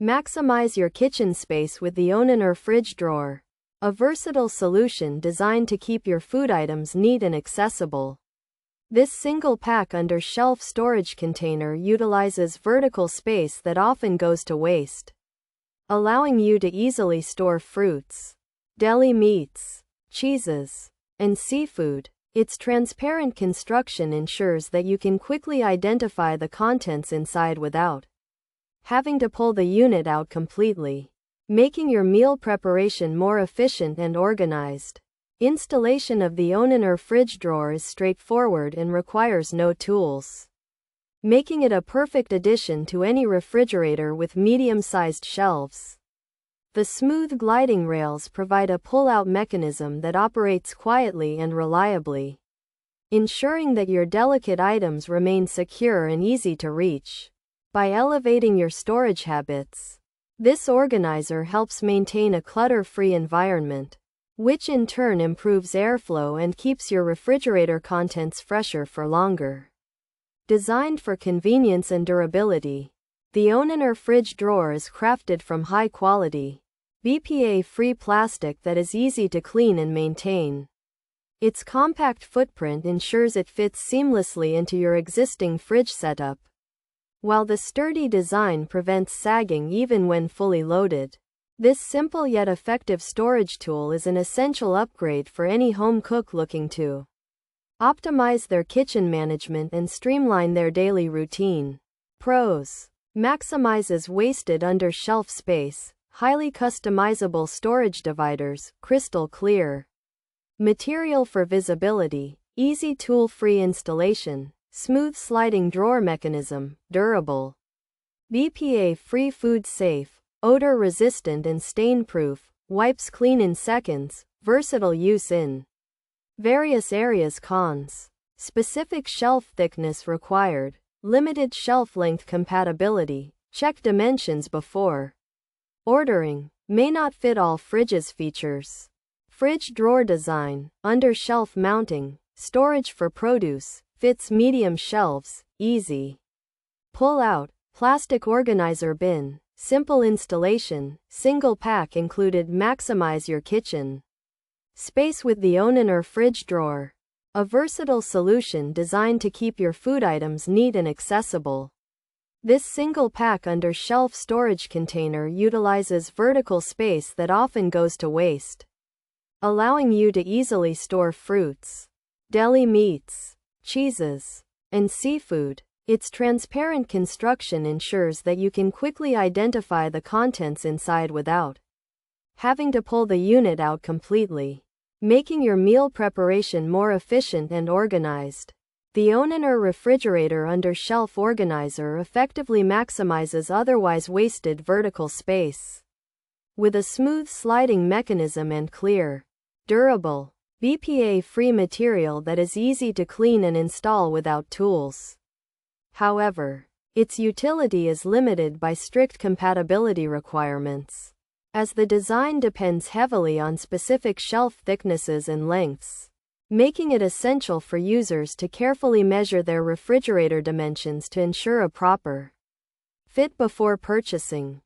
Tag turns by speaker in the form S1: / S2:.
S1: Maximize your kitchen space with the Onaner Fridge Drawer, a versatile solution designed to keep your food items neat and accessible. This single-pack under-shelf storage container utilizes vertical space that often goes to waste, allowing you to easily store fruits, deli meats, cheeses, and seafood. Its transparent construction ensures that you can quickly identify the contents inside without having to pull the unit out completely, making your meal preparation more efficient and organized. Installation of the Onaner Fridge Drawer is straightforward and requires no tools, making it a perfect addition to any refrigerator with medium-sized shelves. The smooth gliding rails provide a pull-out mechanism that operates quietly and reliably, ensuring that your delicate items remain secure and easy to reach. By elevating your storage habits, this organizer helps maintain a clutter-free environment, which in turn improves airflow and keeps your refrigerator contents fresher for longer. Designed for convenience and durability, the Onaner Fridge Drawer is crafted from high-quality, BPA-free plastic that is easy to clean and maintain. Its compact footprint ensures it fits seamlessly into your existing fridge setup, while the sturdy design prevents sagging even when fully loaded. This simple yet effective storage tool is an essential upgrade for any home cook looking to optimize their kitchen management and streamline their daily routine. Pros: maximizes wasted under-shelf space, highly customizable storage dividers, crystal clear material for visibility, easy tool-free installation, smooth sliding drawer mechanism, durable, BPA-free, food safe, odor resistant and stain proof, wipes clean in seconds, versatile use in various areas. Cons: specific shelf thickness required, limited shelf length compatibility, check dimensions before ordering, may not fit all fridges. Features: fridge drawer design, under shelf mounting, storage for produce, fits medium shelves, easy pull out, plastic organizer bin, simple installation, single pack included. Maximize your kitchen space with the Onaner Fridge Drawer, a versatile solution designed to keep your food items neat and accessible. This single pack under shelf storage container utilizes vertical space that often goes to waste, allowing you to easily store fruits, deli meats, cheeses, and seafood. Its transparent construction ensures that you can quickly identify the contents inside without having to pull the unit out completely, making your meal preparation more efficient and organized. The Onaner Refrigerator Under-Shelf Organizer effectively maximizes otherwise wasted vertical space. With a smooth sliding mechanism and clear, durable, BPA-free material that is easy to clean and install without tools. However, its utility is limited by strict compatibility requirements, as the design depends heavily on specific shelf thicknesses and lengths, making it essential for users to carefully measure their refrigerator dimensions to ensure a proper fit before purchasing.